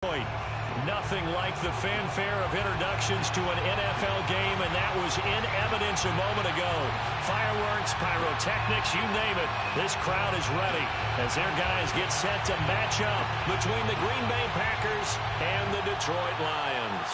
Nothing like the fanfare of introductions to an NFL game, and that was in evidence a moment ago. Fireworks, pyrotechnics, you name it. This crowd is ready as their guys get set to match up between the Green Bay Packers and the Detroit Lions.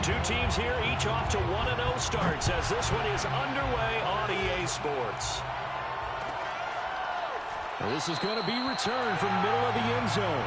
Two teams here, each off to 1-0 starts as this one is underway on EA Sports. This is going to be returned from middle of the end zone.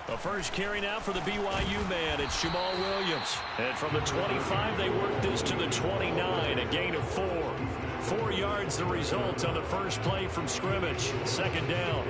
The first carry now for the BYU man. It's Jamal Williams. And from the 25, they work this to the 29, a gain of 4. 4 yards the result on the first play from scrimmage. Second down.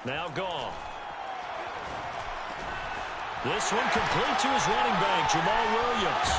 Now gone. This one complete to his running back, Jamal Williams.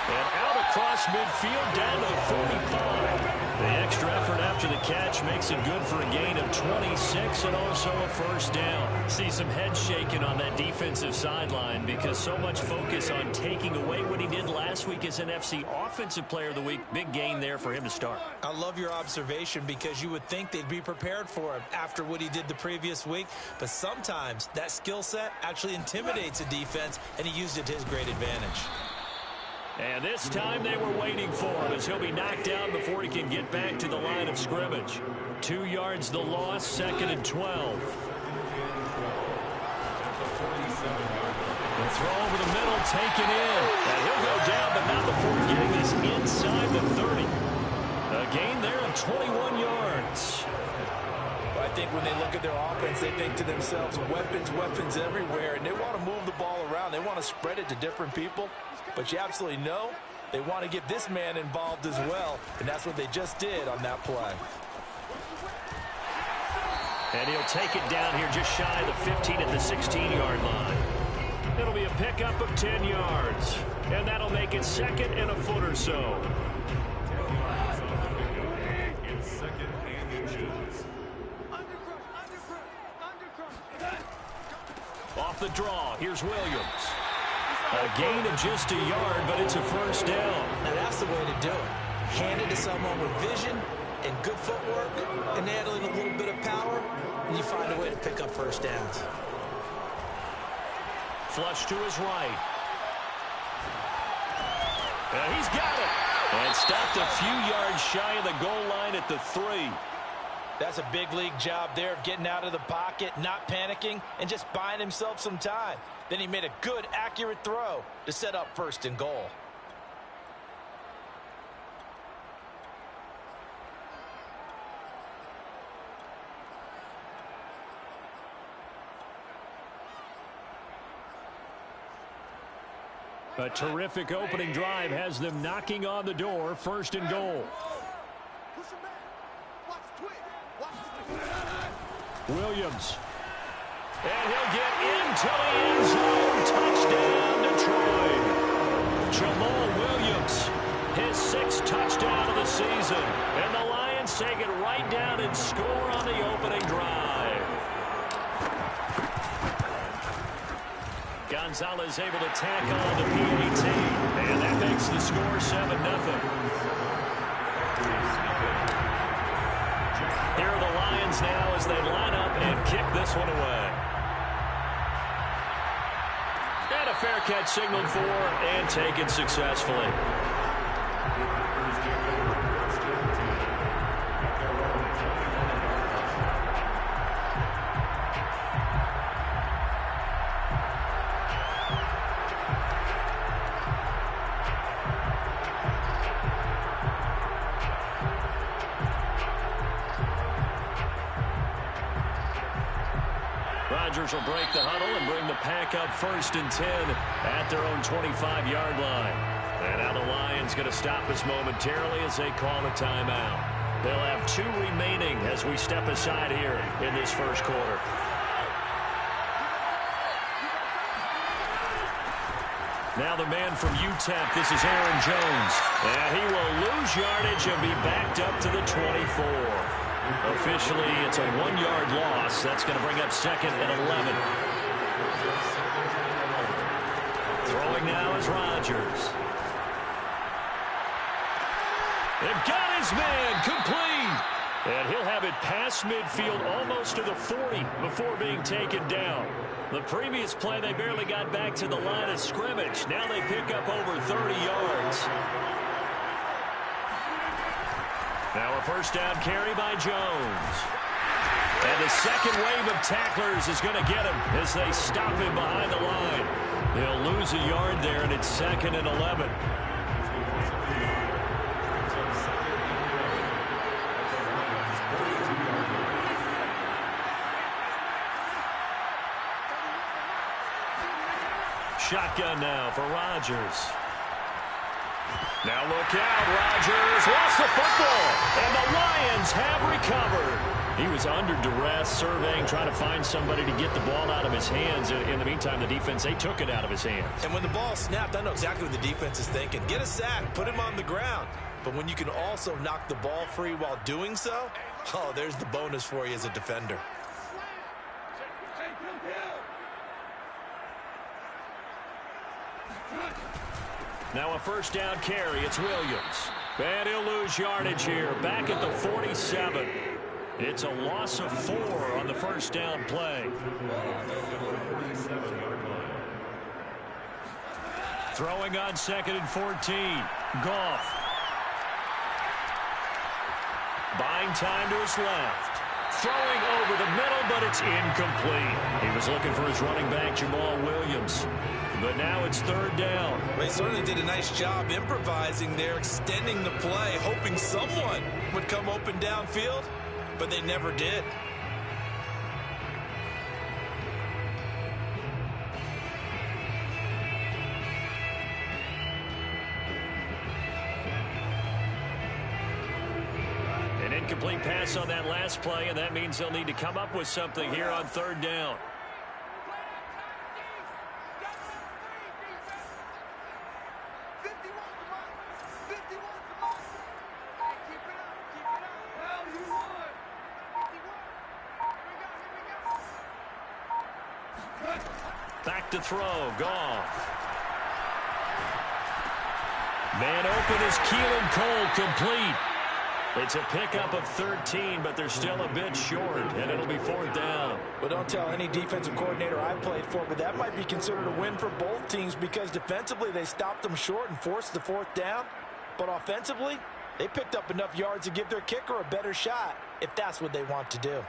And out across midfield down to 45. The extra effort after the catch makes it good for a gain of 26 and also a first down. See some head shaking on that defensive sideline because so much focus on taking away what he did last week as NFC Offensive Player of the Week. Big gain there for him to start. I love your observation because you would think they'd be prepared for him after what he did the previous week. But sometimes that skill set actually intimidates a defense, and he used it to his great advantage. And this time they were waiting for him as he'll be knocked down before he can get back to the line of scrimmage. 2 yards the loss, 2nd and 12. The throw over the middle, taken in. And he'll go down, but not before getting this inside the 30. A gain there of 21 yards. Well, I think when they look at their offense, they think to themselves, weapons, weapons everywhere, and they want to move the ball around. They want to spread it to different people. But you absolutely know they want to get this man involved as well, and that's what they just did on that play. And he'll take it down here just shy of the 15 at the 16-yard line. It'll be a pickup of 10 yards, and that'll make it 2nd and a foot or so. Off the draw, here's Williams. A gain of just a yard, but it's a first down. And that's the way to do it. Hand it to someone with vision and good footwork and handling a little bit of power, and you find a way to pick up first downs. Flush to his right. And he's got it. And stopped a few yards shy of the goal line at the 3. That's a big league job there of getting out of the pocket, not panicking, and just buying himself some time. Then he made a good, accurate throw to set up 1st and goal. A terrific opening drive has them knocking on the door, 1st and goal. Williams. And he'll get into the end zone. Touchdown, Detroit. Jamal Williams, his 6th touchdown of the season. And the Lions take it right down and score on the opening drive. Gonzalez able to tack on the PAT. And that makes the score 7-0. Here are the Lions now as they line up and kick this one away. And a fair catch signaled for and taken successfully. Rodgers will break the huddle and bring the pack up 1st and 10 at their own 25-yard line. And now the Lions going to stop this momentarily as they call a timeout. They'll have 2 remaining as we step aside here in this first quarter. Now the man from UTEP, this is Aaron Jones. And he will lose yardage and be backed up to the 24. Officially, it's a 1-yard loss. That's going to bring up 2nd and 11. Throwing now is Rodgers. They've got his man complete. And he'll have it past midfield almost to the 40 before being taken down. The previous play, they barely got back to the line of scrimmage. Now they pick up over 30 yards. Now a first down carry by Jones. And the second wave of tacklers is going to get him as they stop him behind the line. They'll lose a yard there, and it's 2nd and 11. Shotgun now for Rodgers. Now look out, Rodgers lost the football, and the Lions have recovered. He was under duress, surveying, trying to find somebody to get the ball out of his hands. In the meantime, the defense, they took it out of his hands. And when the ball snapped, I know exactly what the defense is thinking. Get a sack, put him on the ground. But when you can also knock the ball free while doing so, oh, there's the bonus for you as a defender. Now a first down carry. It's Williams. And he'll lose yardage here. Back at the 47. It's a loss of 4 on the first down play. Throwing on 2nd and 14. Goff. Buying time to his left. Throwing over the middle, but it's incomplete. He was looking for his running back, Jamal Williams. But now it's 3rd down. They certainly did a nice job improvising there, extending the play, hoping someone would come open downfield, but they never did. An incomplete pass on that last play, and that means they'll need to come up with something here on 3rd down. Back to throw, Goff. Man open is Keelan Cole, complete. It's a pickup of 13, but they're still a bit short, and it'll be 4th down. But don't tell any defensive coordinator I played for, but that might be considered a win for both teams because defensively they stopped them short and forced the 4th down. But offensively, they picked up enough yards to give their kicker a better shot if that's what they want to do.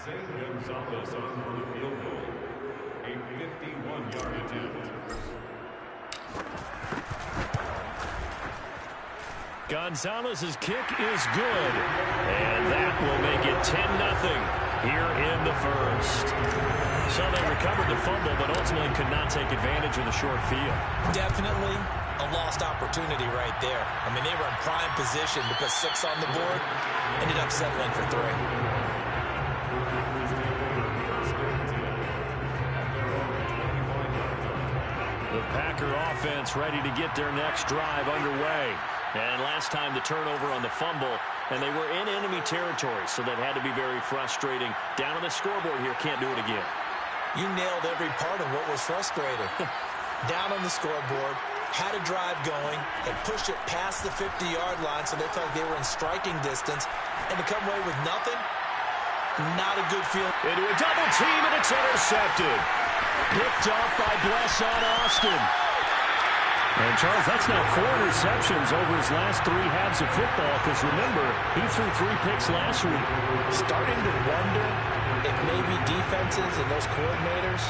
Gonzalez on for the field goal. A 51-yard attempt. Gonzalez's kick is good, and that will make it 10-0 here in the first. So they recovered the fumble, but ultimately could not take advantage of the short field. Definitely a lost opportunity right there. I mean, they were in prime position to put 6 on the board, ended up settling for 3. Packer offense ready to get their next drive underway. And last time the turnover on the fumble, and they were in enemy territory, so that had to be very frustrating. Down on the scoreboard here, can't do it again. You nailed every part of what was frustrating. Down on the scoreboard, had a drive going, and pushed it past the 50-yard line, so they felt like they were in striking distance, and to come away with nothing, not a good feeling. Into a double team, and it's intercepted. Picked up by Blesson Austin. And, Charles, that's now 4 interceptions over his last 3 halves of football, because, remember, he threw 3 picks last week. Starting to wonder if maybe defenses and those coordinators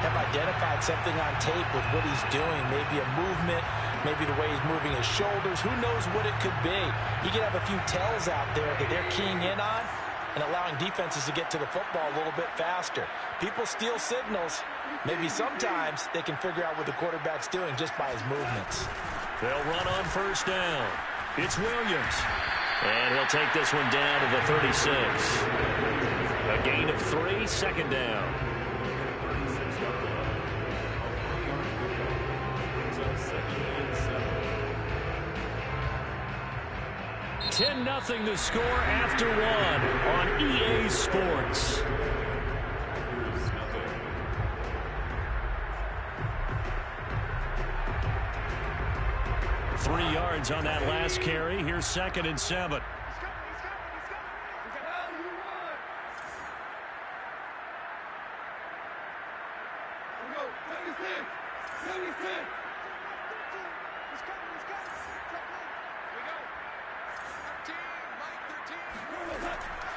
have identified something on tape with what he's doing. Maybe a movement, maybe the way he's moving his shoulders. Who knows what it could be? You could have a few tells out there that they're keying in on and allowing defenses to get to the football a little bit faster. People steal signals. Maybe sometimes they can figure out what the quarterback's doing just by his movements. They'll run on first down. It's Williams. And he'll take this one down to the 36. A gain of 3, second down. 10-0 the score after 1 on EA Sports. Three yards on that last carry. Here's 2nd and 7.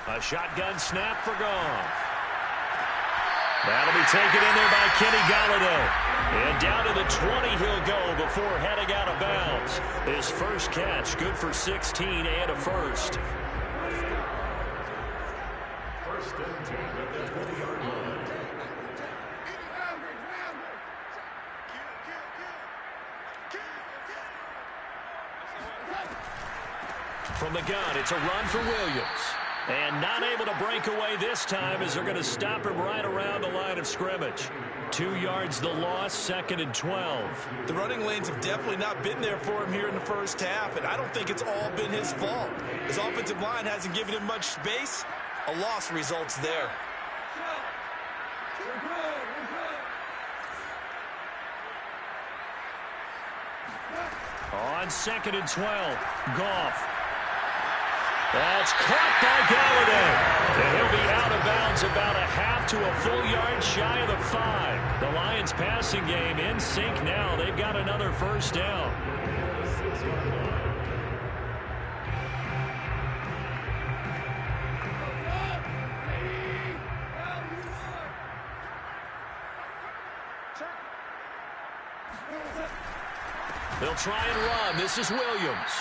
A shotgun snap for Goff. That'll be taken in there by Kenny Golladay. And down to the 20 he'll go before heading out of bounds. His first catch, good for 16 and a first. First and 10 at the 20-yard line. From the gun, it's a run for Williams. And not able to break away this time as they're going to stop him right around the line of scrimmage. 2 yards the loss, 2nd and 12. The running lanes have definitely not been there for him here in the first half, and I don't think it's all been his fault. His offensive line hasn't given him much space. A loss results there. On 2nd and 12, Goff. That's caught by Golladay. And he'll be out of bounds about a half to a full yard shy of the 5. The Lions passing game in sync now. They've got another first down. They'll try and run. This is Williams.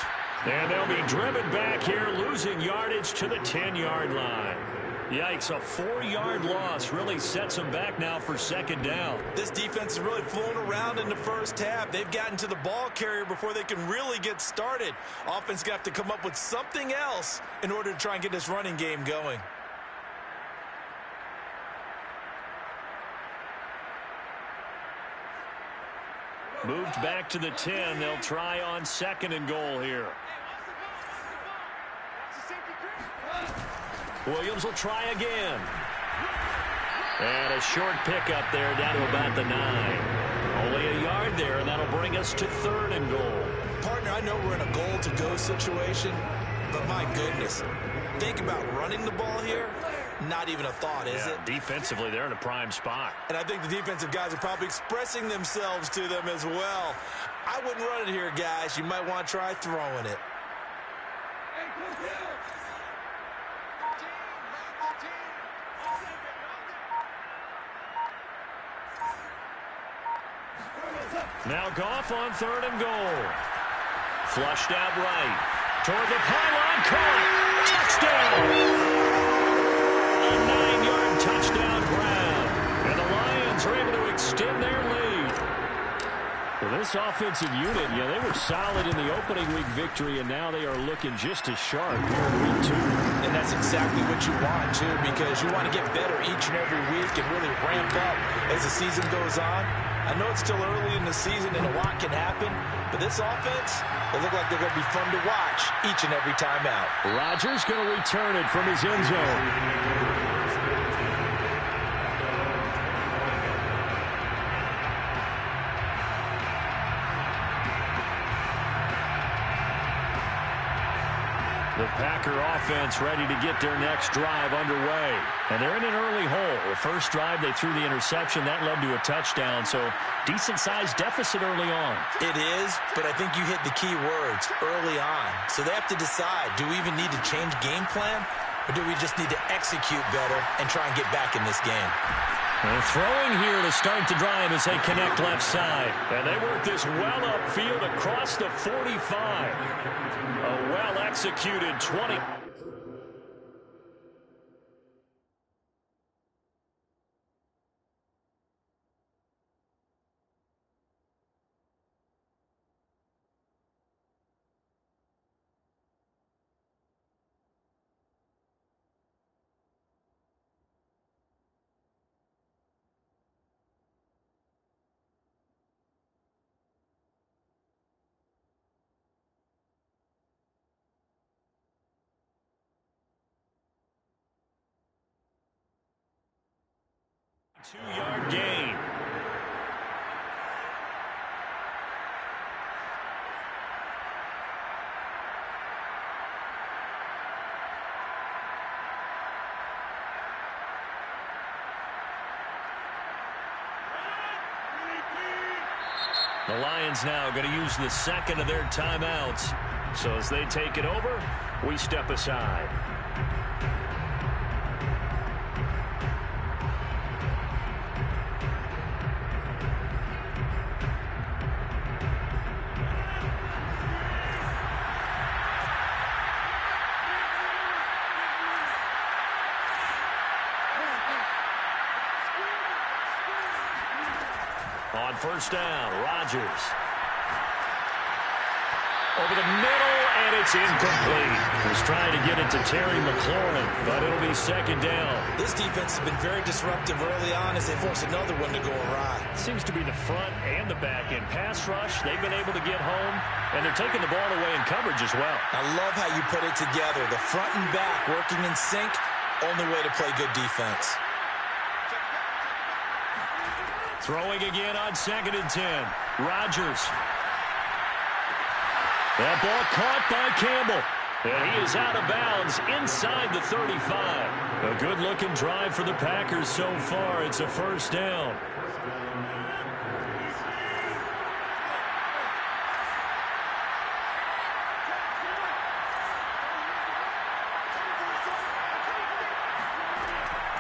And they'll be driven back here, losing yardage to the 10-yard line. Yikes, a 4-yard loss really sets them back now for 2nd down. This defense has really flown around in the first half. They've gotten to the ball carrier before they can really get started. Offense going to have to come up with something else in order to try and get this running game going. Moved back to the 10. They'll try on 2nd and goal here. Williams will try again. And a short pickup there down to about the 9. Only a yard there, and that'll bring us to 3rd and goal. Partner, I know we're in a goal-to-go situation, but my goodness, think about running the ball here. Not even a thought, is it? Defensively, they're in a prime spot. And I think the defensive guys are probably expressing themselves to them as well. I wouldn't run it here, guys. You might want to try throwing it. Now Goff on 3rd and goal. Flushed out right. Toward the pylon, caught. Touchdown! A 9-yard touchdown grab. And the Lions are able to extend their lead. Well, this offensive unit, they were solid in the opening week victory, and now they are looking just as sharp here in week 2. And that's exactly what you want, too, because you want to get better each and every week and really ramp up as the season goes on. I know it's still early in the season and a lot can happen, but this offense, they look like they're going to be fun to watch each and every time out. Rodgers going to return it from his end zone. The Packer offense ready to get their next drive underway. And they're in an early hole. The first drive, they threw the interception. That led to a touchdown, so decent-sized deficit early on. It is, but I think you hit the key words, early on. So they have to decide, do we even need to change game plan, or do we just need to execute better and try and get back in this game? And throwing here to start the drive as they connect left side. And they work this well upfield across the 45. A well-executed 20. Two-yard gain. The Lions now going to use the second of their timeouts. So as they take it over, we step aside. On first down, Rodgers. Over the middle, and it's incomplete. He's trying to get it to Terry McLaurin, but it'll be second down. This defense has been very disruptive early on as they force another one to go awry. Seems to be the front and the back end. Pass rush, they've been able to get home, and they're taking the ball away in coverage as well. I love how you put it together. The front and back working in sync, only way to play good defense. Throwing again on 2nd and 10. Rodgers. That ball caught by Campbell. And he is out of bounds inside the 35. A good-looking drive for the Packers so far. It's a first down.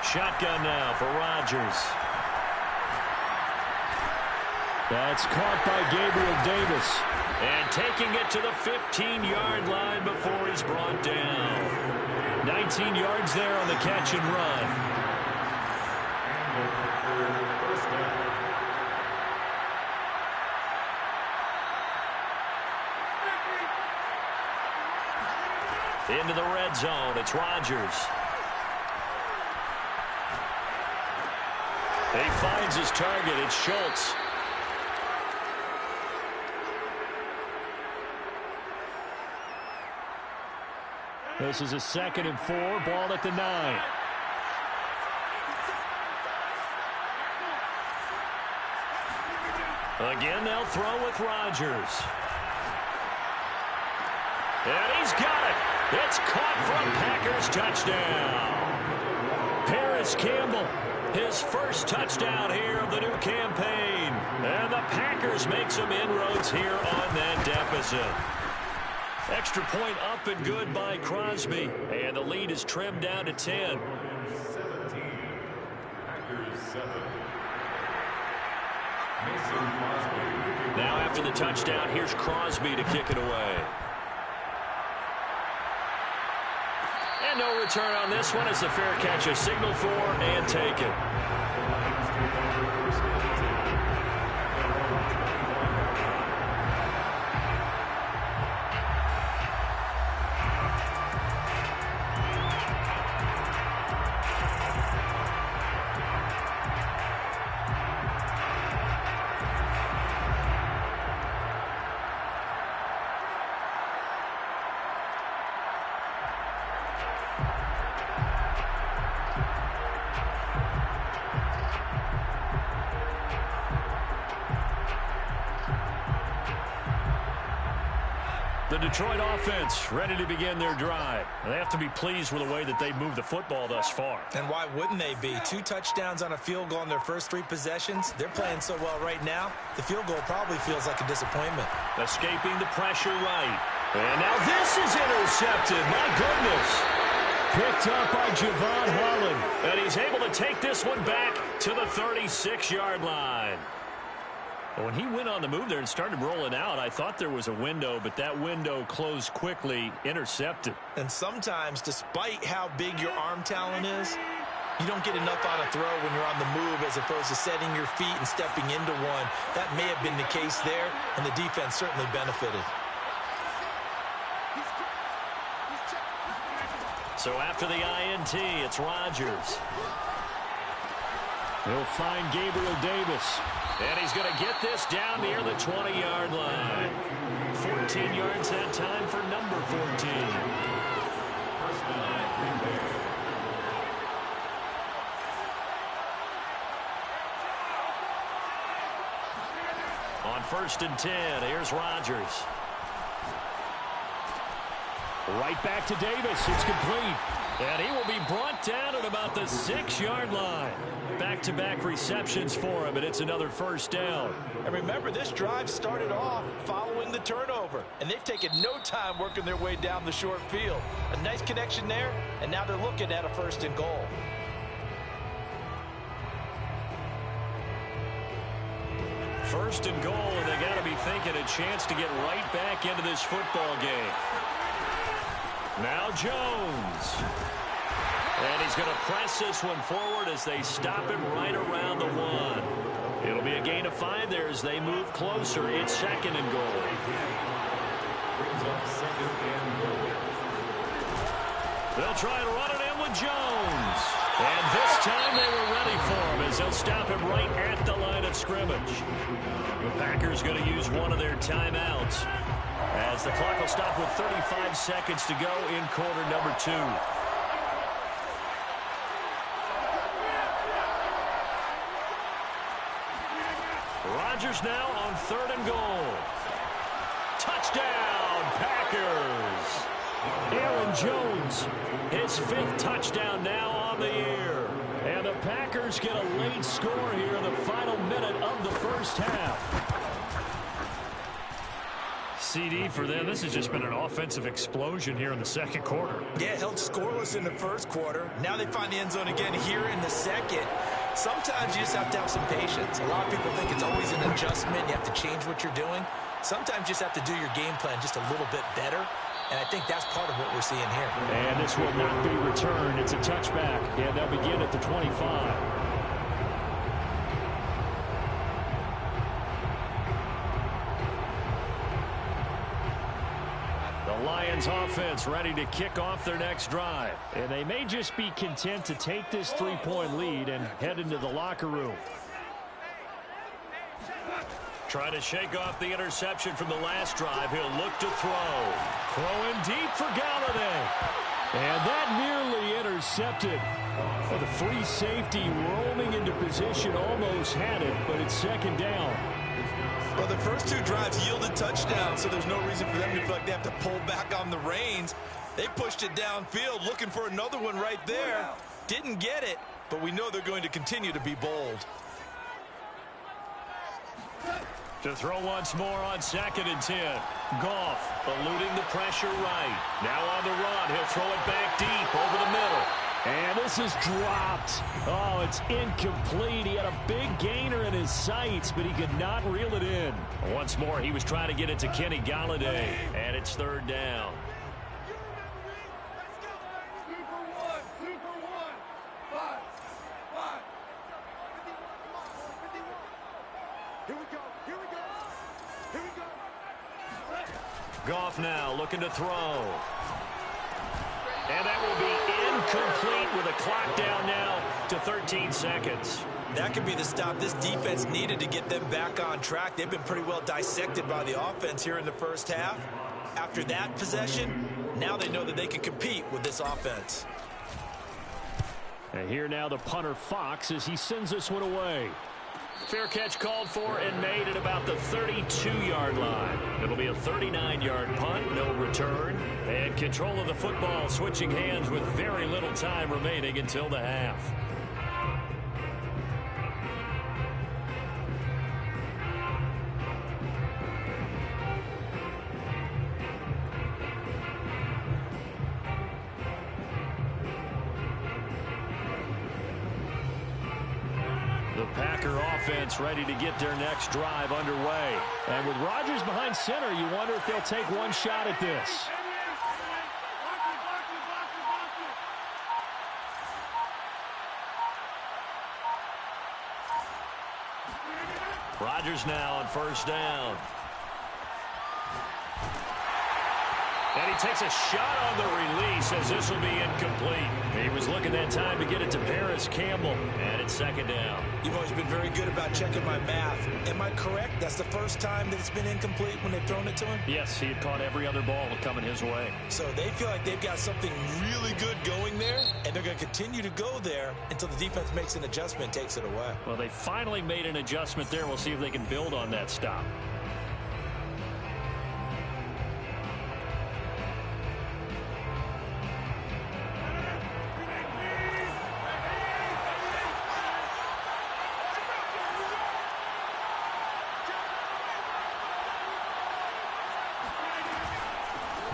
Shotgun now for Rodgers. That's caught by Gabriel Davis. And taking it to the 15-yard line before he's brought down. 19 yards there on the catch and run. Into the red zone, it's Rodgers. He finds his target, it's Schultz. This is a 2nd and 4, ball at the 9. Again, they'll throw with Rodgers. And he's got it. It's caught from Packers touchdown. Paris Campbell, his first touchdown here of the new campaign. And the Packers make some inroads here on that deficit. Extra point up and good by Crosby. And the lead is trimmed down to 10. 17. Packers 7. Mason Crosby. Now after the touchdown, here's Crosby to kick it away. And no return on this one as the fair catch is signaled for and taken. The Detroit offense ready to begin their drive. They have to be pleased with the way that they've moved the football thus far. And why wouldn't they be? 2 touchdowns on a field goal in their first 3 possessions. They're playing so well right now, the field goal probably feels like a disappointment. Escaping the pressure right. And now this is intercepted. My goodness. Picked up by Javon Holland. And he's able to take this one back to the 36-yard line. When he went on the move there and started rolling out, I thought there was a window, but that window closed quickly, intercepted. And sometimes, despite how big your arm talent is, you don't get enough on a throw when you're on the move as opposed to setting your feet and stepping into one. That may have been the case there, and the defense certainly benefited. So after the INT, it's Rodgers. He'll find Gabriel Davis. And he's going to get this down near the 20-yard line. 14 yards that time for number 14. On 1st and 10, here's Rodgers. Right back to Davis. It's complete. And he will be brought down at about the 6-yard line. Back-to-back receptions for him, and it's another first down. And remember, this drive started off following the turnover, and they've taken no time working their way down the short field. A nice connection there, and now they're looking at a 1st and goal. First and goal, and they got to be thinking a chance to get right back into this football game. Now Jones. And he's going to press this one forward as they stop him right around the 1. It'll be a gain of 5 there as they move closer. It's 2nd and goal. They'll try and run it in with Jones. And this time they were ready for him as they'll stop him right at the line of scrimmage. The Packers going to use one of their timeouts as the clock will stop with 35 seconds to go in quarter number 2. Rodgers now on 3rd and goal. Touchdown, Packers. Aaron Jones, his 5th touchdown now on the year. And the Packers get a late score here in the final minute of the first half. CD for them. This has just been an offensive explosion here in the 2nd quarter. Yeah, held scoreless in the 1st quarter. Now they find the end zone again here in the 2nd. Sometimes you just have to have some patience. A lot of people think it's always an adjustment. You have to change what you're doing. Sometimes you just have to do your game plan just a little bit better. And I think that's part of what we're seeing here. And this will not be returned. It's a touchback. And they'll begin at the 25. Lions offense ready to kick off their next drive. And they may just be content to take this 3-point lead and head into the locker room. Try to shake off the interception from the last drive. He'll look to throw. Throwing deep for Galladay. And that nearly intercepted. Well, the free safety roaming into position almost had it, but it's 2nd down. Well, the first 2 drives yielded touchdowns, so there's no reason for them to feel like they have to pull back on the reins. They pushed it downfield, looking for another one right there. Didn't get it, but we know they're going to continue to be bold. To throw once more on 2nd and 10. Goff eluding the pressure right. Now on the run. He'll throw it back deep over the middle. And this is dropped. Oh, it's incomplete. He had a big gainer in his sights, but he could not reel it in. Once more, he was trying to get it to Kenny Galladay, and it's 3rd down. Goff now looking to throw. And that will be incomplete with a clock down now to 13 seconds. That could be the stop this defense needed to get them back on track. They've been pretty well dissected by the offense here in the first half. After that possession, now they know that they can compete with this offense. And here now the punter Fox as he sends this one away. Fair catch called for and made at about the 32-yard line. It'll be a 39-yard punt, no return. And control of the football switching hands with very little time remaining until the half. Packer offense ready to get their next drive underway. And with Rodgers behind center, you wonder if they'll take one shot at this. Rodgers now on first down. And he takes a shot on the release as this will be incomplete. He was looking that time to get it to Paris Campbell. And it's second down. You've always been very good about checking my math. Am I correct? That's the first time that it's been incomplete when they've thrown it to him? Yes, he had caught every other ball coming his way. So they feel like they've got something really good going there, and they're going to continue to go there until the defense makes an adjustment and takes it away. Well, they finally made an adjustment there. We'll see if they can build on that stop.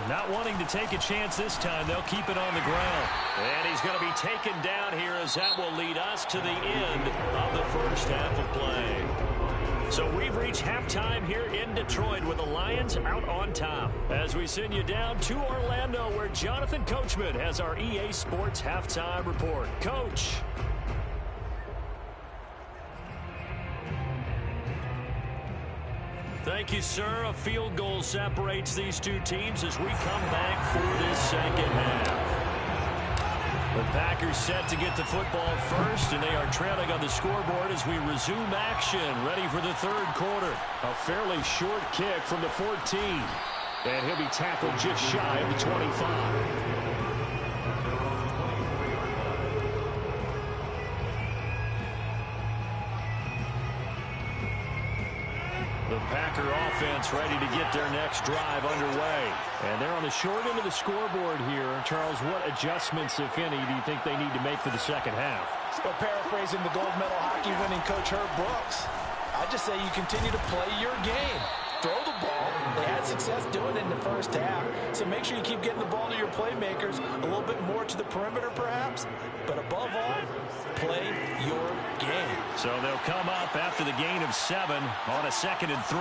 Not wanting to take a chance this time, they'll keep it on the ground. And he's going to be taken down here as that will lead us to the end of the first half of play. So we've reached halftime here in Detroit with the Lions out on top. As we send you down to Orlando where Jonathan Coachman has our EA Sports halftime report. Coach. Thank you, sir. A field goal separates these two teams as we come back for this second half. The Packers set to get the football first, and they are trailing on the scoreboard as we resume action, ready for the third quarter. A fairly short kick from the 14, and he'll be tackled just shy of the 25. The Packer offense ready to get their next drive underway. And they're on the short end of the scoreboard here. Charles, what adjustments, if any, do you think they need to make for the second half? Well, paraphrasing the gold medal hockey winning coach Herb Brooks, I just say you continue to play your game. Throw the ball. They had success doing it in the first half. So make sure you keep getting the ball to your playmakers, a little bit more to the perimeter perhaps. But above all, play your game. So they'll come up after the gain of 7 on a 2nd and 3.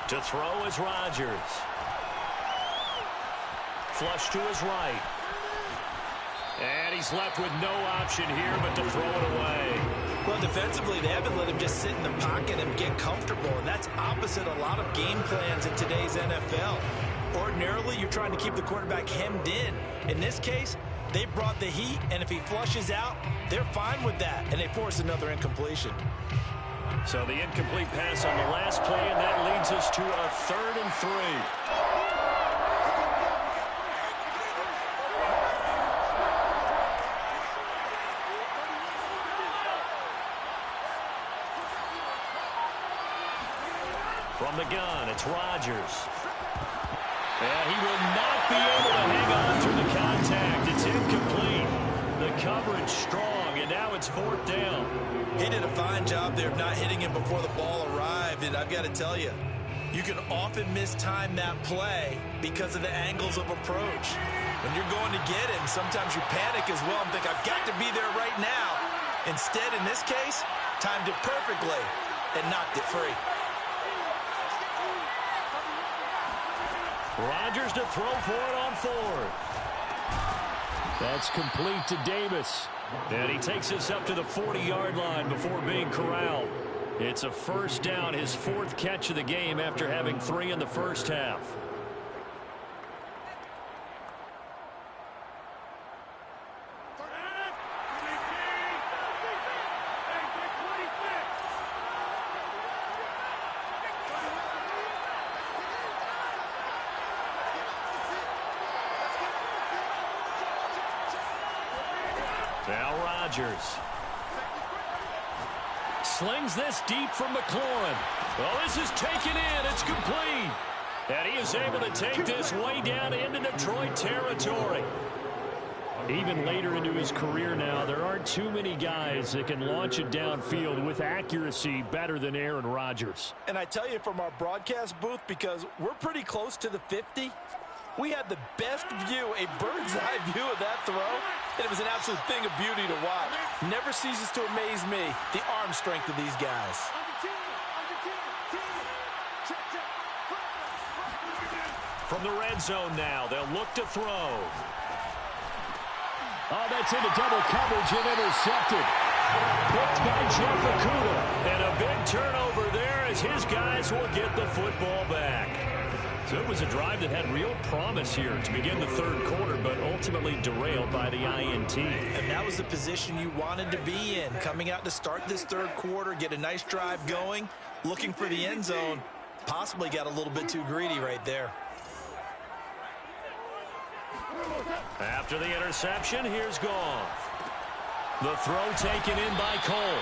To throw is Rodgers. Flush to his right. And he's left with no option here but to throw it away. Well, defensively, they haven't let him just sit in the pocket and get comfortable, and that's opposite a lot of game plans in today's NFL. Ordinarily, you're trying to keep the quarterback hemmed in. In this case, they brought the heat, and if he flushes out, they're fine with that, and they force another incompletion. So the incomplete pass on the last play, and that leads us to a 3rd and 3. From the gun, it's Rodgers. And he will not be able to hang on through the contact. It's incomplete. The coverage strong, and now it's 4th down. He did a fine job there of not hitting him before the ball arrived, and I've got to tell you, you can often mistime that play because of the angles of approach. When you're going to get him, sometimes you panic as well and think, I've got to be there right now. Instead, in this case, timed it perfectly and knocked it free. Rodgers to throw for it on 4th. That's complete to Davis. And he takes us up to the 40-yard line before being corralled. It's a 1st down, his 4th catch of the game after having 3 in the first half. Now Rodgers. Slings this deep from McLaurin. Well, this is taken in. It's complete. And he is able to take this way down into Detroit territory. Even later into his career now, there aren't too many guys that can launch it downfield with accuracy better than Aaron Rodgers. And I tell you from our broadcast booth, because we're pretty close to the 50, we had the best view, a bird's-eye view of that throw, and it was an absolute thing of beauty to watch. Never ceases to amaze me, the arm strength of these guys. From the red zone now, they'll look to throw. Oh, that's into double coverage and intercepted. Picked by Jeff Okudah. And a big turnover there as his guys will get the football back. So it was a drive that had real promise here to begin the third quarter, but ultimately derailed by the INT. And that was the position you wanted to be in. Coming out to start this third quarter, get a nice drive going, looking for the end zone. Possibly got a little bit too greedy right there. After the interception, here's Goff. The throw taken in by Cole.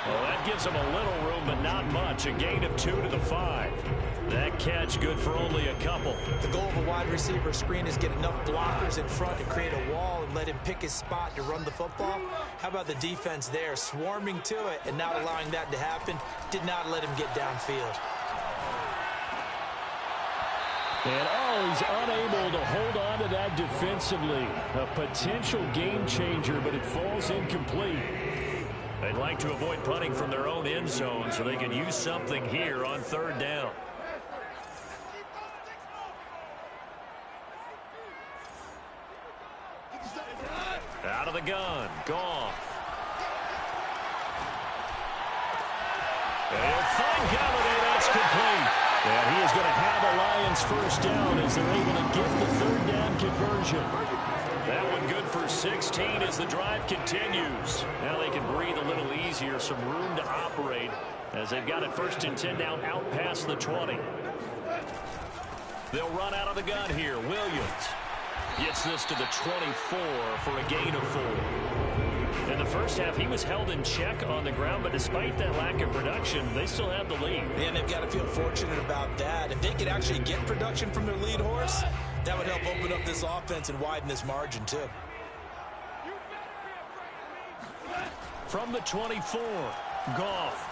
Well, that gives him a little room, but not much. A gain of 2 to the 5. That catch good for only a couple. The goal of a wide receiver screen is get enough blockers in front to create a wall and let him pick his spot to run the football. How about the defense there, swarming to it and not allowing that to happen? Did not let him get downfield. And, he's unable to hold on to that defensively. A potential game changer, but it falls incomplete. They'd like to avoid punting from their own end zone so they can use something here on third down. Out of the gun, Goff. They'll find Galladay, that's complete. And he is going to have a Lions first down as they're able to get the third down conversion. That one good for 16 as the drive continues. Now they can breathe a little easier, some room to operate as they've got it first and 10 now out past the 20. They'll run out of the gun here. Williams gets this to the 24 for a gain of 4. In the first half, he was held in check on the ground, but despite that lack of production, they still have the lead. And they've got to feel fortunate about that. If they could actually get production from their lead horse, that would help open up this offense and widen this margin, too. From the 24, Goff.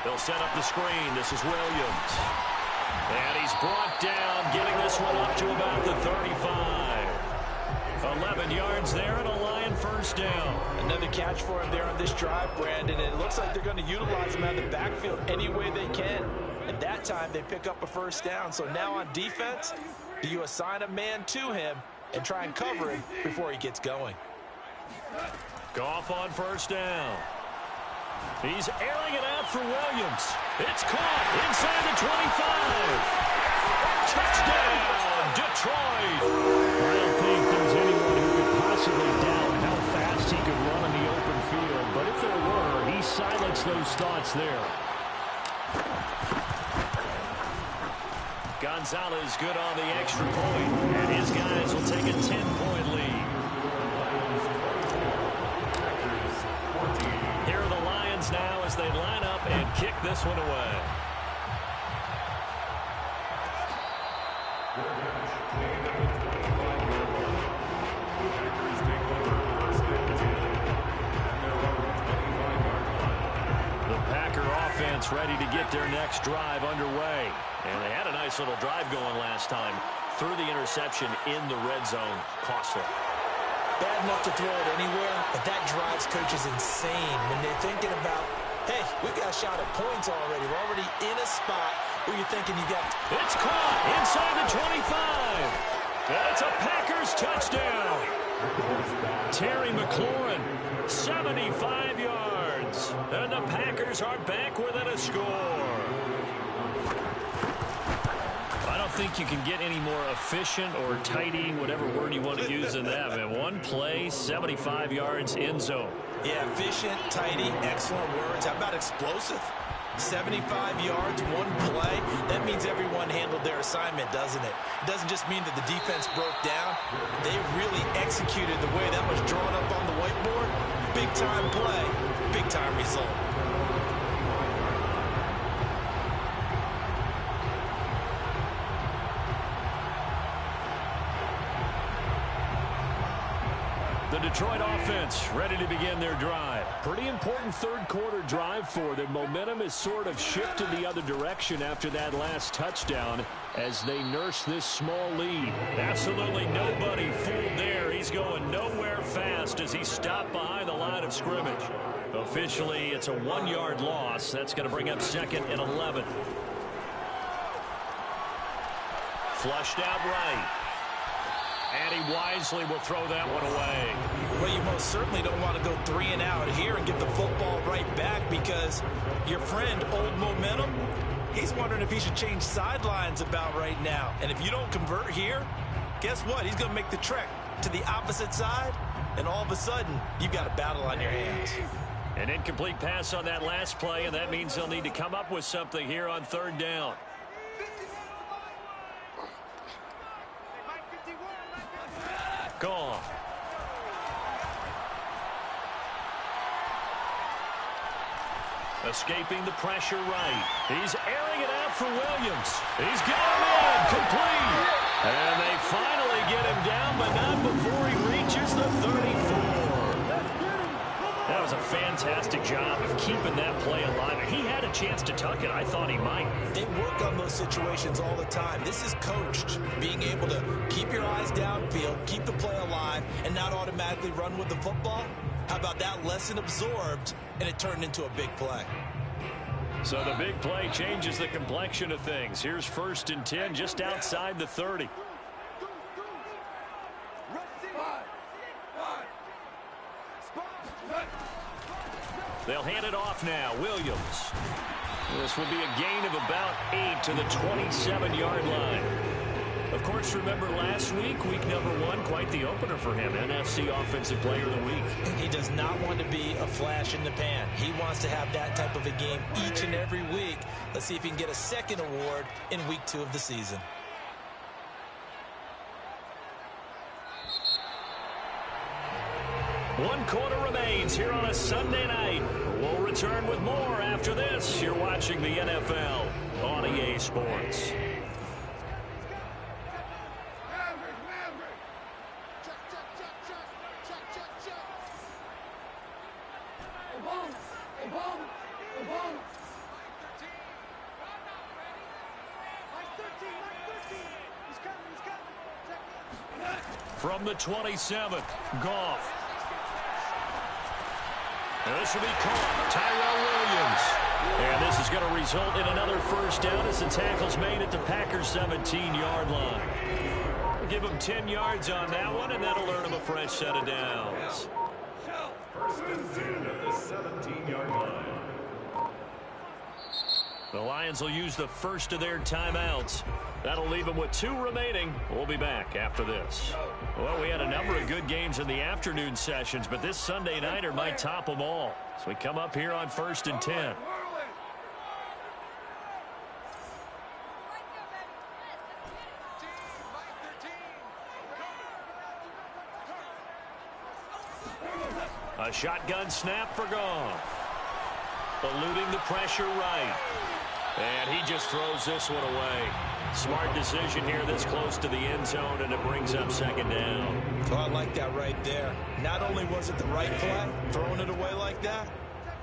They'll set up the screen. This is Williams. And he's brought down, getting this one up to about the 35. 11 yards there and a Lion first down. Another catch for him there on this drive, Brandon, and it looks like they're going to utilize him out of the backfield any way they can. And that time they pick up a first down. So now on defense, do you assign a man to him and try and cover him before he gets going? Goff on first down. He's airing it out for Williams. It's caught inside the 25. Touchdown, Detroit. I don't think there's anyone who could possibly doubt how fast he could run in the open field. But if there were, he silenced those thoughts there. Gonzalez good on the extra point. And his guys will take a 10-point lead. Here are the Lions now as they line up and kick this one away. The Packer offense ready to get their next drive underway. And they had a nice little drive going last time. Threw the interception in the red zone. Costly. Bad enough to throw it anywhere, but that drives coaches insane when they're thinking about, hey, we got a shot at points already. We're already in a spot where you're thinking you got... It's caught inside the 25. And it's a Packers touchdown. Terry McLaurin, 75 yards. And the Packers are back within a score. I don't think you can get any more efficient or tidy, whatever word you want to use in that, man. One play, 75 yards, end zone. Yeah, efficient, tidy, excellent words. How about explosive? 75 yards, one play. That means everyone handled their assignment, doesn't it? It doesn't just mean that the defense broke down. They really executed the way that was drawn up on the whiteboard. Big-time play, big-time result. The Detroit offense ready to begin their drive. Pretty important third quarter drive for them. Momentum has sort of shifted the other direction after that last touchdown as they nurse this small lead. Absolutely nobody fooled there. He's going nowhere fast as he stopped behind the line of scrimmage. Officially, it's a 1-yard loss. That's going to bring up 2nd and 11. Flushed out right. And he wisely will throw that one away. Well, you most certainly don't want to go 3 and out here and get the football right back because your friend, Old Momentum, he's wondering if he should change sidelines about right now. And if you don't convert here, guess what? He's going to make the trek to the opposite side, and all of a sudden, you've got a battle on your hands. An incomplete pass on that last play, and that means they'll need to come up with something here on 3rd down. Gone. Escaping the pressure right. He's airing it out for Williams. He's got him in. Complete. And they finally get him down, but not before he reaches the 34. That was a fantastic job of keeping that play alive. He had a chance to tuck it. I thought he might. They work on those situations all the time. This is coached. Being able to keep your eyes downfield, keep the play alive, and not automatically run with the football. How about that lesson absorbed, and it turned into a big play? So the big play changes the complexion of things. Here's 1st and 10 just outside the 30. They'll hand it off now. Williams. This will be a gain of about 8 to the 27-yard line. Of course, remember last week, week number 1, quite the opener for him. NFC Offensive Player of the Week. He does not want to be a flash in the pan. He wants to have that type of a game each and every week. Let's see if he can get a 2nd award in week 2 of the season. One quarter remains here on a Sunday night. We'll return with more after this. You're watching the NFL on EA Sports. From the 27, Goff. And this will be caught. Tyrell Williams. And this is going to result in another 1st down as the tackle's made at the Packers' 17-yard line. Give them 10 yards on that one, and that'll earn them a fresh set of downs. 1st and 10 at the 17-yard line. The Lions will use the first of their timeouts. That'll leave them with 2 remaining. We'll be back after this. Well, we had a number of good games in the afternoon sessions, but this Sunday nighter might top them all. So we come up here on 1st and 10. A shotgun snap for Goff. Eluding the pressure right. And he just throws this one away. Smart decision here this close to the end zone, and it brings up 2nd down. Well, I like that right there. Not only was it the right play, throwing it away like that,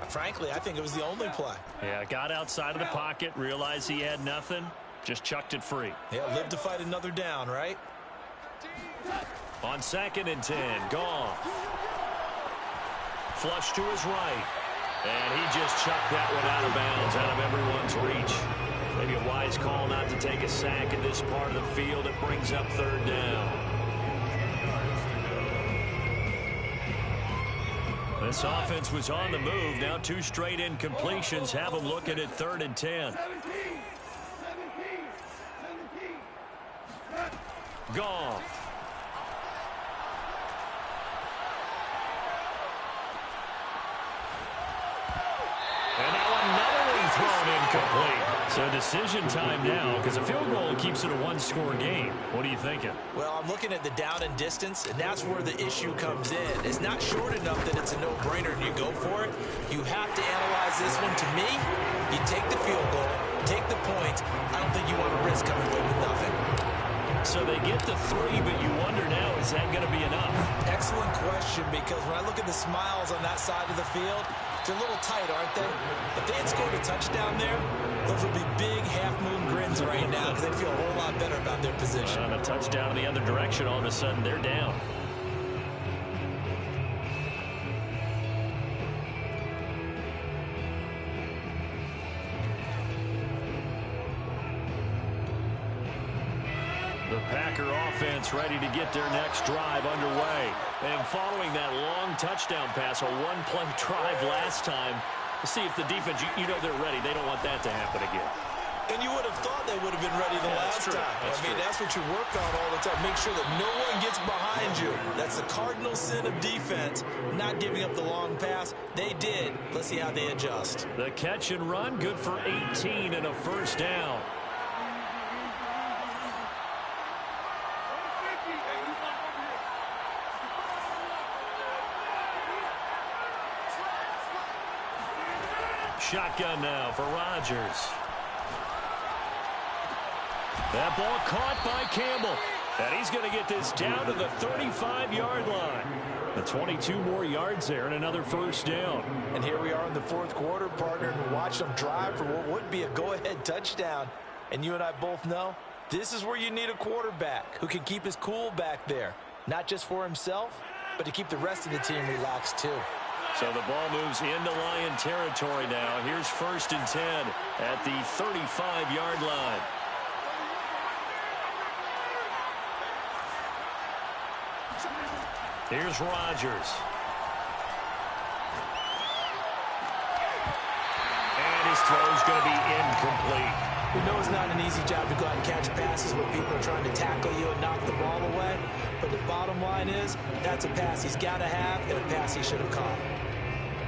frankly, I think it was the only play. Yeah, got outside of the pocket, realized he had nothing, just chucked it free. Yeah, live to fight another down, right? On 2nd and 10, Goff. Flush to his right. And he just chucked that one out of bounds, out of everyone's reach. Maybe a wise call not to take a sack in this part of the field. It brings up 3rd down. This offense was on the move. Now 2 straight incompletions have them looking at 3rd and 10. Goff. And now another one thrown incomplete. So decision time now because a field goal keeps it a one-score game. What are you thinking? Well, I'm looking at the down and distance, and that's where the issue comes in. It's not short enough that it's a no-brainer and you go for it. You have to analyze this one. To me, you take the field goal, take the points. I don't think you want to risk coming away with nothing. So they get the 3, but you wonder now, is that going to be enough? Excellent question, because when I look at the smiles on that side of the field, they're a little tight, aren't they? If they had scored a touchdown there, those would be big half-moon grins right now because they'd feel a whole lot better about their position. On a touchdown in the other direction, all of a sudden they're down. The Packer offense ready to get their next drive underway. And following that long touchdown pass, a one-play drive last time, to see if the defense, you know they're ready. They don't want that to happen again. And you would have thought they would have been ready the last time. That's what you work on all the time. Make sure that no one gets behind you. That's the cardinal sin of defense, not giving up the long pass. They did. Let's see how they adjust. The catch and run, good for 18 and a first down. Shotgun now for Rodgers. That ball caught by Campbell. And he's going to get this down to the 35-yard line. The 22 more yards there and another first down. And here we are in the fourth quarter, partner, and watch them drive for what would be a go-ahead touchdown. And you and I both know this is where you need a quarterback who can keep his cool back there. Not just for himself, but to keep the rest of the team relaxed too. So the ball moves into Lion territory now. Here's 1st and 10 at the 35-yard line. Here's Rodgers. And his throw's going to be incomplete. We know it's not an easy job to go out and catch passes when people are trying to tackle you and knock the ball away. But the bottom line is, that's a pass he's got to have and a pass he should have caught.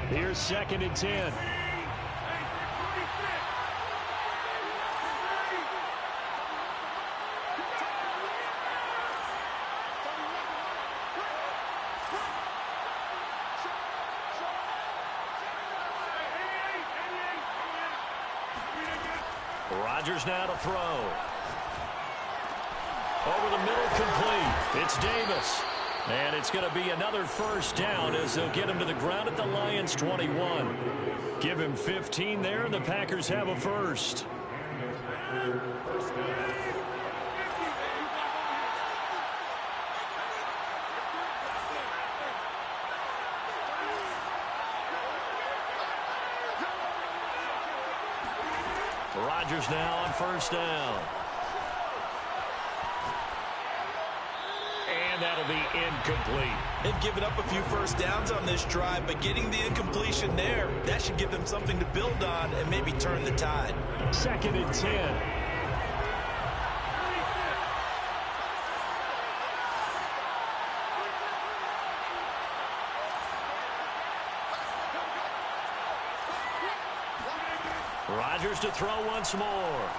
Here's 2nd and 10. Rodgers now to throw. Over the middle, complete. It's Davis. And it's going to be another first down as they'll get him to the ground at the Lions' 21. Give him 15 there, and the Packers have a first. Rodgers now on first down. And that'll be incomplete. They've given up a few first downs on this drive, but getting the incompletion there, that should give them something to build on and maybe turn the tide. 2nd and 10. Rodgers to throw once more.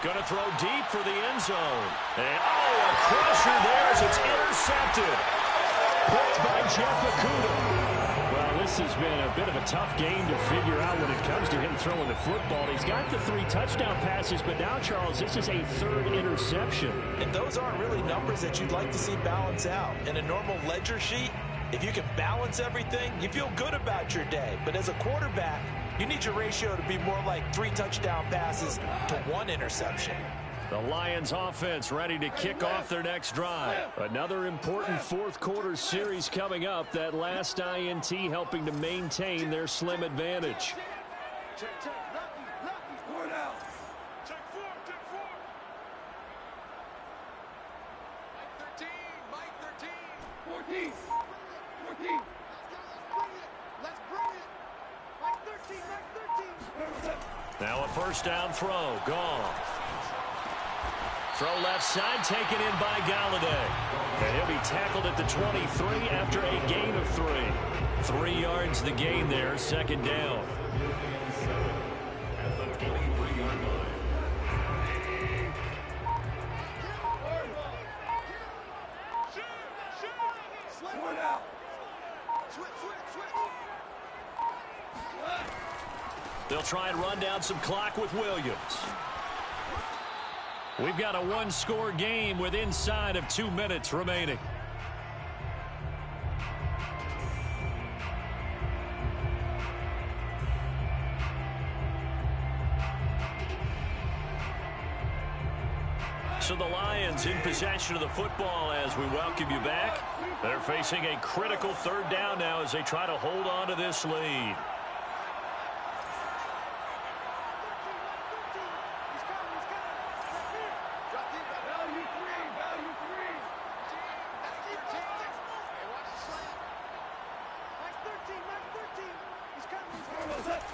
Going to throw deep for the end zone. And, a crusher there as it's intercepted. Picked by Jeff Okudah. Well, this has been a bit of a tough game to figure out when it comes to him throwing the football. He's got the 3 touchdown passes, but now, Charles, this is a 3rd interception. And those aren't really numbers that you'd like to see balance out. In a normal ledger sheet, if you can balance everything, you feel good about your day. But as a quarterback, you need your ratio to be more like 3 touchdown passes to 1 interception. The Lions offense ready to kick off their next drive. Another important fourth quarter series coming up. That last INT helping to maintain their slim advantage. Check, lucky, 4 now. Check 4. Mike 13. 14. Let's bring it. Mike 13. Now a first down throw, gone. Throw left side, taken in by Galladay. And he'll be tackled at the 23 after a gain of 3. 3 yards the gain there, 2nd down. They'll try and run down some clock with Williams. We've got a one-score game with inside of 2 minutes remaining. So the Lions in possession of the football as we welcome you back. They're facing a critical third down now as they try to hold on to this lead.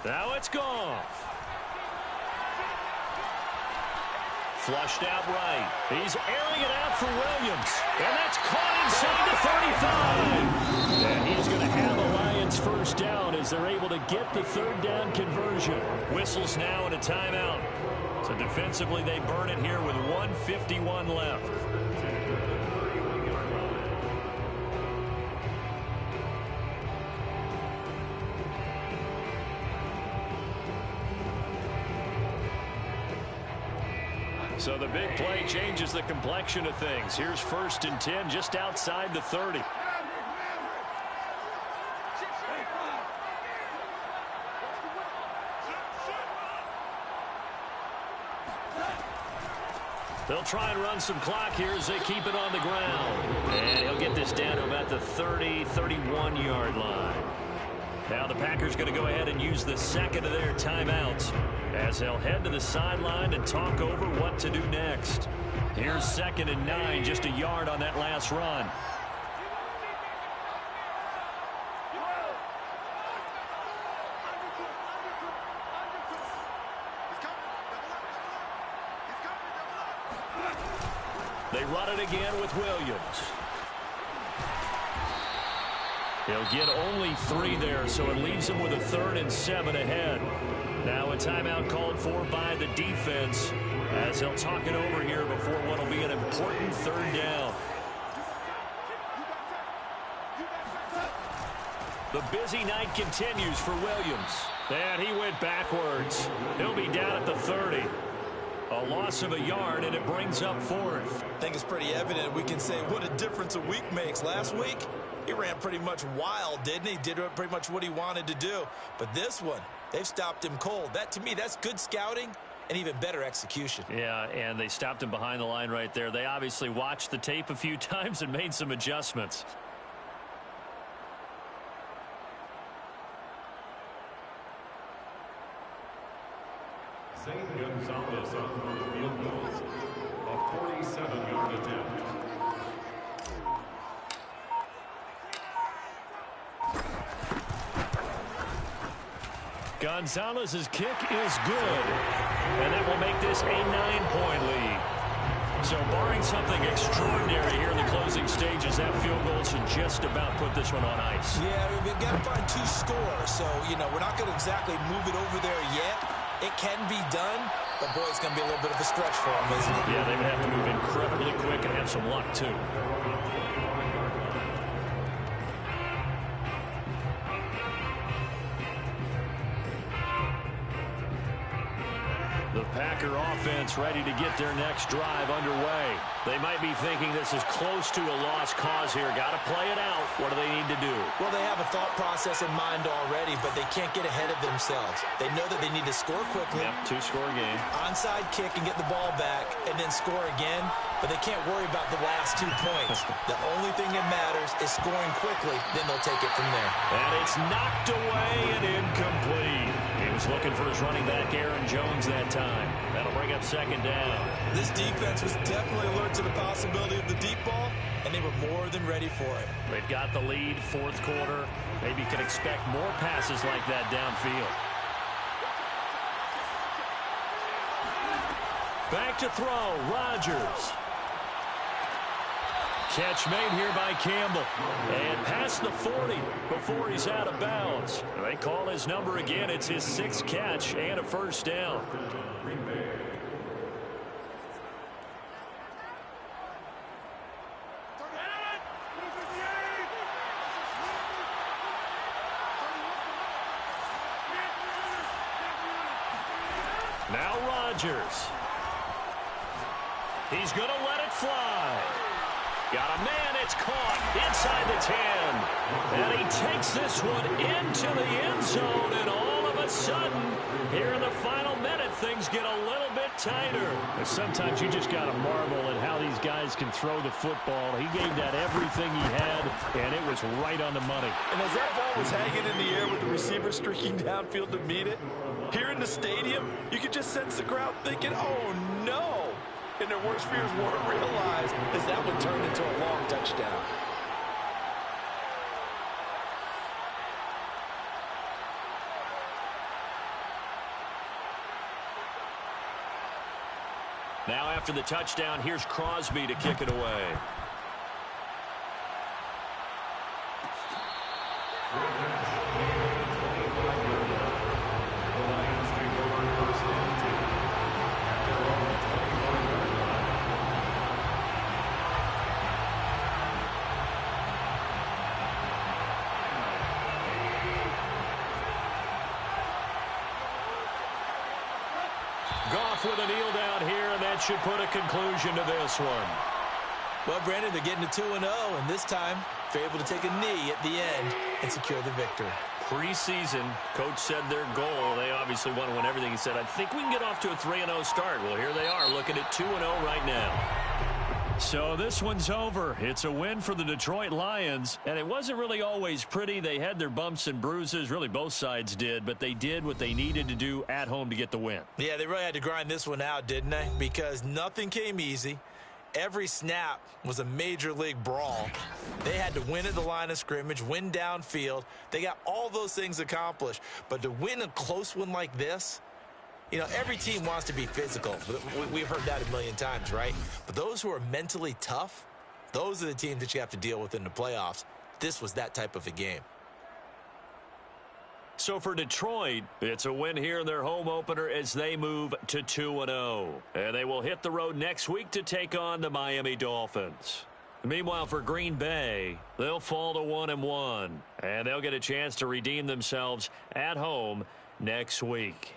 Now it's gone. Flushed out right. He's airing it out for Williams. And that's caught inside the 35. And he's going to have a Lions first down as they're able to get the third down conversion. Whistles now and a timeout. So defensively they burn it here with 1:51 left. So the big play changes the complexion of things. Here's 1st and 10 just outside the 30. They'll try and run some clock here as they keep it on the ground. And he'll get this down to about the 30, 31-yard line. Now the Packers going to go ahead and use the second of their timeouts as they'll head to the sideline and talk over what to do next. Here's 2nd and 9, just a yard on that last run. They run it again with Williams. He'll get only 3 there, so it leaves him with a 3rd and 7 ahead. Now a timeout called for by the defense as they'll talk it over here before what will be an important 3rd down. The busy night continues for Williams. And he went backwards. He'll be down at the 30. A loss of a yard, and it brings up 4th. I think it's pretty evident. We can say what a difference a week makes. Last week, he ran pretty much wild, didn't he? Did pretty much what he wanted to do. But this one, they've stopped him cold. That, to me, that's good scouting and even better execution. Yeah, and they stopped him behind the line right there. They obviously watched the tape a few times and made some adjustments. Zane Gonzalez on for the field goal. A 47-yard attempt. Gonzalez's kick is good, and that will make this a 9-point lead. So barring something extraordinary here in the closing stages, that field goal should just about put this one on ice. Yeah, we've got to find 2 scores, so, you know, we're not going to exactly move it over there yet. It can be done, but, boy, it's going to be a little bit of a stretch for them, isn't it? Yeah, they would have to move incredibly quick and have some luck, too. The Packer offense ready to get their next drive underway. They might be thinking this is close to a lost cause here. Got to play it out. What do they need to do? Well, they have a thought process in mind already, but they can't get ahead of themselves. They know that they need to score quickly. Yep, 2-score game. Onside kick and get the ball back and then score again, but they can't worry about the last 2 points. The only thing that matters is scoring quickly, then they'll take it from there. And it's knocked away and incomplete. He was looking for his running back, Aaron Jones, that time. That'll bring up 2nd down. This defense was definitely alert to the possibility of the deep ball, and they were more than ready for it. They've got the lead, 4th quarter. Maybe you can expect more passes like that downfield. Back to throw, Rodgers. Catch made here by Campbell. And past the 40 before he's out of bounds. They call his number again. It's his 6th catch and a first down. Now Rodgers. He's going to let it fly. Got a man, it's caught inside the 10. And he takes this one into the end zone, and all of a sudden, here in the final minute, things get a little bit tighter. And sometimes you just got to marvel at how these guys can throw the football. He gave that everything he had, and it was right on the money. And as that ball was hanging in the air with the receiver streaking downfield to meet it, here in the stadium, you could just sense the crowd thinking, oh, no. And their worst fears weren't realized as that one turned into a long touchdown. Now after the touchdown, here's Crosby to kick it away. Goff with a kneel down here, and that should put a conclusion to this one. Well, Brandon, they're getting to 2-0, and this time they're able to take a knee at the end and secure the victory. Preseason, coach said their goal, they obviously want to win everything. He said, I think we can get off to a 3-0 start. Well, here they are looking at 2-0 right now. So this one's over. It's a win for the Detroit Lions, and it wasn't really always pretty. They had their bumps and bruises. Really, both sides did, but they did what they needed to do at home to get the win. Yeah, they really had to grind this one out, didn't they? Because nothing came easy. Every snap was a major league brawl. They had to win at the line of scrimmage, win downfield. They got all those things accomplished. But to win a close one like this, you know, every team wants to be physical. We've heard that a million times, right? But those who are mentally tough, those are the teams that you have to deal with in the playoffs. This was that type of a game. So for Detroit, it's a win here in their home opener as they move to 2-0. And they will hit the road next week to take on the Miami Dolphins. Meanwhile, for Green Bay, they'll fall to 1-1. And they'll get a chance to redeem themselves at home next week.